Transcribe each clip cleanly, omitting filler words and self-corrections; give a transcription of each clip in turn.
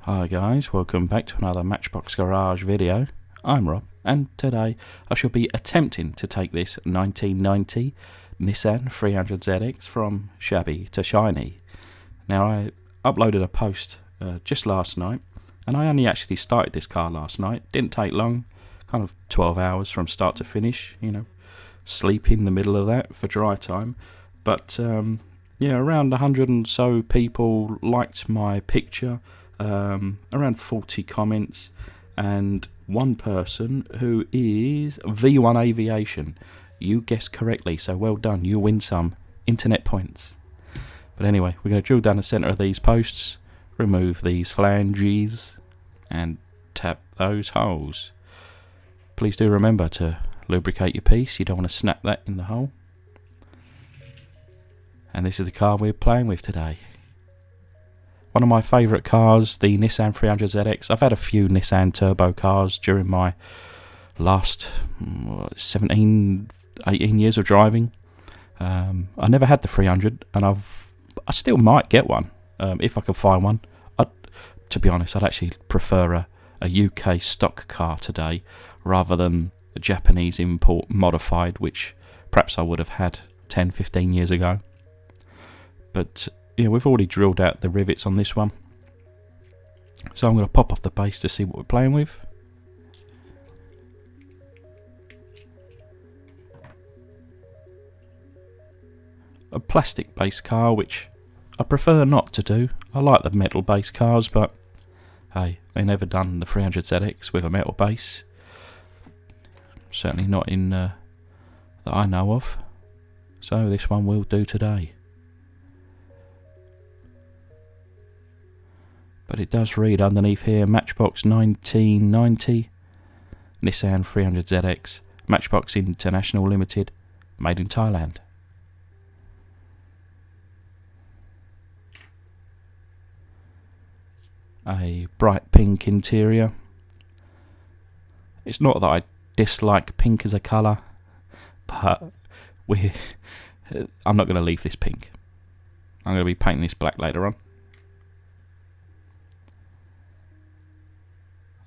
Hi guys, welcome back to another Matchbox Garage video. I'm Rob, and today I shall be attempting to take this 1990 Nissan 300ZX from shabby to shiny. Now, I uploaded a post just last night, and I only actually started this car last night. Didn't take long, kind of 12 hours from start to finish, sleep in the middle of that for dry time. But yeah, around 100 and so people liked my picture. Around 40 comments, and one person who is V1 Aviation. You guessed correctly, so well done. You win some internet points. But anyway, we're going to drill down the centre of these posts, remove these flanges, and tap those holes. Please do remember to lubricate your piece. You don't want to snap that in the hole. And this is the car we're playing with today. One of my favourite cars, the Nissan 300ZX. I've had a few Nissan turbo cars during my last 17, 18 years of driving. I never had the 300, and I still might get one if I can find one. To be honest, I'd actually prefer a UK stock car today rather than a Japanese import modified, which perhaps I would have had 10, 15 years ago. But yeah, we've already drilled out the rivets on this one, so I'm going to pop off the base to see what we're playing with. A plastic base car, which I prefer not to do. I like the metal base cars, but hey, they never done the 300ZX with a metal base. Certainly not in that I know of. So this one will do today. But it does read underneath here, Matchbox 1990, Nissan 300ZX, Matchbox International Limited, made in Thailand. A bright pink interior. It's not that I dislike pink as a colour, but I'm not going to leave this pink. I'm going to be painting this black later on.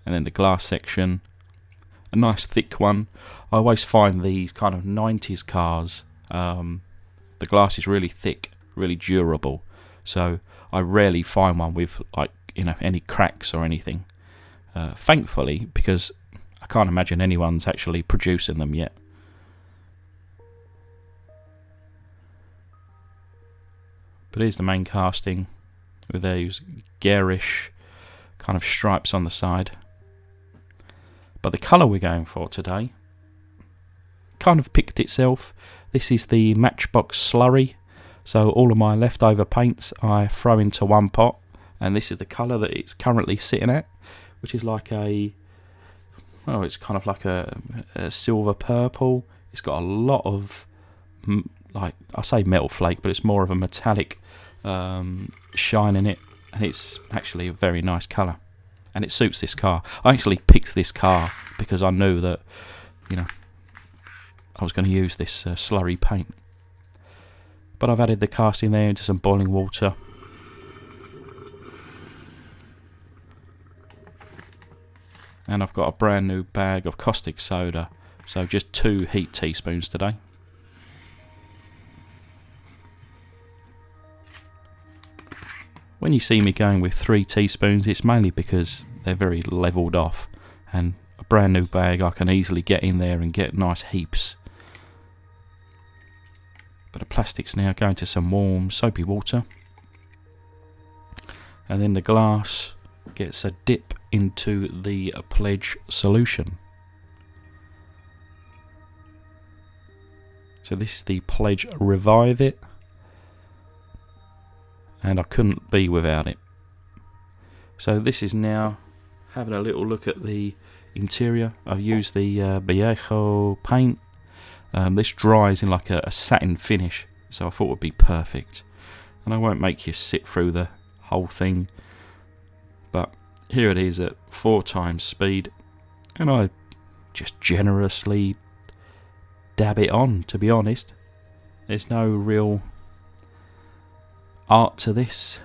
And then the glass section, a nice thick one. I always find these kind of 90s cars, the glass is really thick, really durable. So I rarely find one with any cracks or anything. Thankfully, because I can't imagine anyone's actually producing them yet. But here's the main casting with those garish kind of stripes on the side. But the colour we're going for today kind of picked itself. This is the Matchbox Slurry. So all of my leftover paints I throw into one pot, and this is the colour that it's currently sitting at, which is like it's kind of like a silver purple. It's got a lot of, I say metal flake, but it's more of a metallic shine in it, and it's actually a very nice colour. And it suits this car. I actually picked this car because I knew that, I was going to use this slurry paint. But I've added the casting there into some boiling water. And I've got a brand new bag of caustic soda. So just 2 heat teaspoons today. When you see me going with 3 teaspoons, it's mainly because they're very levelled off, and a brand new bag I can easily get in there and get nice heaps. But the plastic's now going to some warm soapy water, and then the glass gets a dip into the pledge solution. So this is the Pledge Revive It, and I couldn't be without it. So this is now having a little look at the interior. I've used the Viejo paint. This dries in like a satin finish, so I thought it would be perfect. And I won't make you sit through the whole thing, but here it is at 4 times speed, and I just generously dab it on, to be honest. There's no real art to this.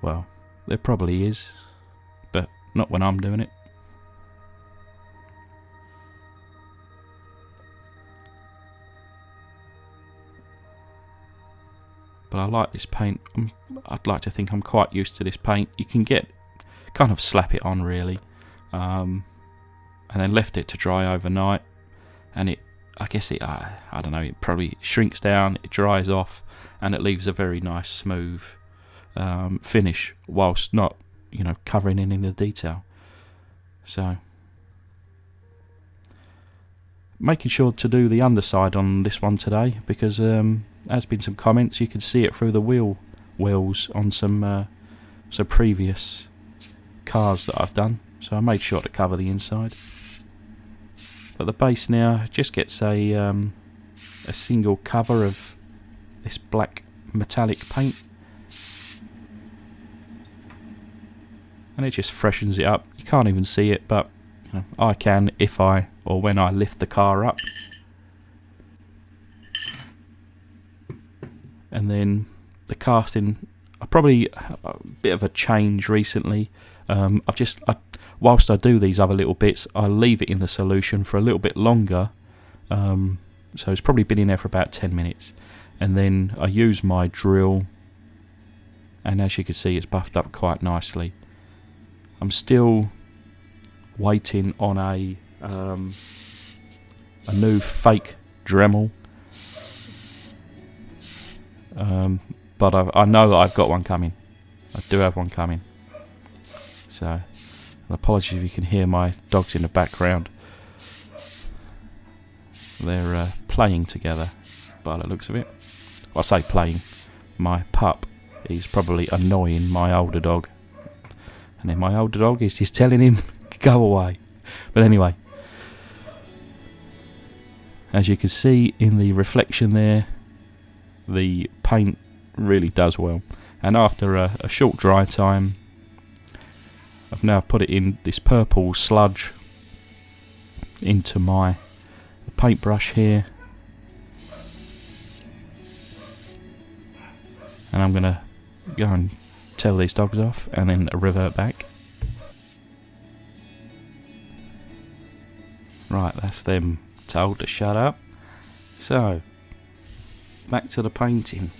Well, There probably is, but not when I'm doing it. But I like this paint. I'd like to think I'm quite used to this paint. You can kind of slap it on really, and then left it to dry overnight, and I guess I don't know, it probably shrinks down, it dries off, and it leaves a very nice smooth finish, whilst not, covering in the detail. So making sure to do the underside on this one today, because there's been some comments. You can see it through the wheels on some previous cars that I've done, so I made sure to cover the inside. But the base now just gets a single cover of this black metallic paint, and it just freshens it up. You can't even see it, but I can when I lift the car up. And then the casting, probably a bit of a change recently. Whilst I do these other little bits, I leave it in the solution for a little bit longer. So it's probably been in there for about 10 minutes. And then I use my drill, and as you can see, it's buffed up quite nicely. I'm still waiting on a new fake Dremel. But I know that I've got one coming. I do have one coming. So, apologies if you can hear my dogs in the background. They're playing together by the looks of it. Well, I say playing. My pup is probably annoying my older dog. And then my older dog is just telling him, go away. But anyway, as you can see in the reflection there, the paint really does well. And after a short dry time, I've now put it in this purple sludge into my paintbrush here, and I'm gonna go and tell these dogs off and then revert back. Right, that's them told to shut up. So back to the painting.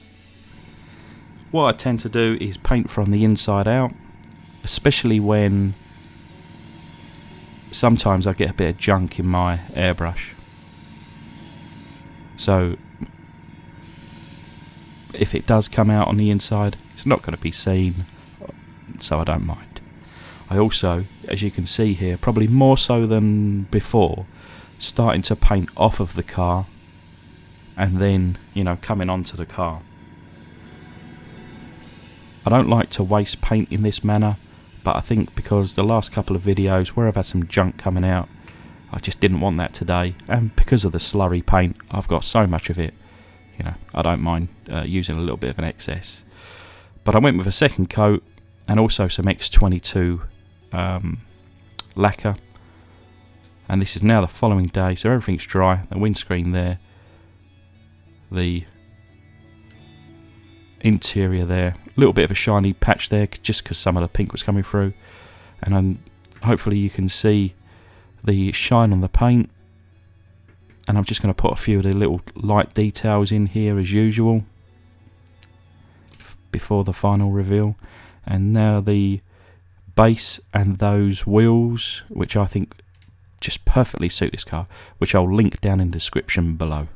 What I tend to do is paint from the inside out, especially when sometimes I get a bit of junk in my airbrush. So if it does come out on the inside, it's not going to be seen, so I don't mind. I also, as you can see here, probably more so than before, starting to paint off of the car and then, coming onto the car. I don't like to waste paint in this manner, but I think because the last couple of videos where I've had some junk coming out, I just didn't want that today, and because of the slurry paint, I've got so much of it, I don't mind using a little bit of an excess. But I went with a second coat and also some X22 lacquer, and this is now the following day, so everything's dry, the windscreen there, the interior there, a little bit of a shiny patch there just because some of the pink was coming through, and hopefully you can see the shine on the paint. And I'm just going to put a few of the little light details in here as usual before the final reveal. And now the base and those wheels, which I think just perfectly suit this car, which I'll link down in the description below.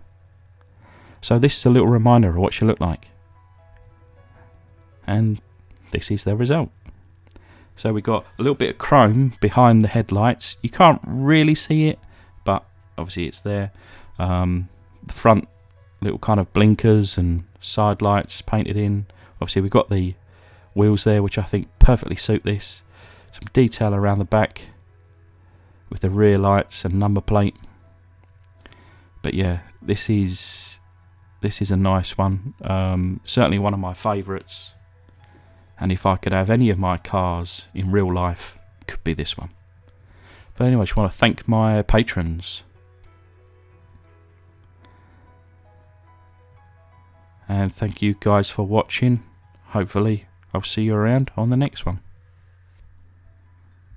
So this is a little reminder of what she looked like. And this is the result. So we got a little bit of chrome behind the headlights. You can't really see it, but obviously it's there. The front little kind of blinkers and side lights painted in. Obviously we've got the wheels there, which I think perfectly suit this. Some detail around the back with the rear lights and number plate. But yeah, this is a nice one. Certainly one of my favourites. And if I could have any of my cars in real life, it could be this one. But anyway, I just want to thank my patrons. And thank you guys for watching. Hopefully I'll see you around on the next one.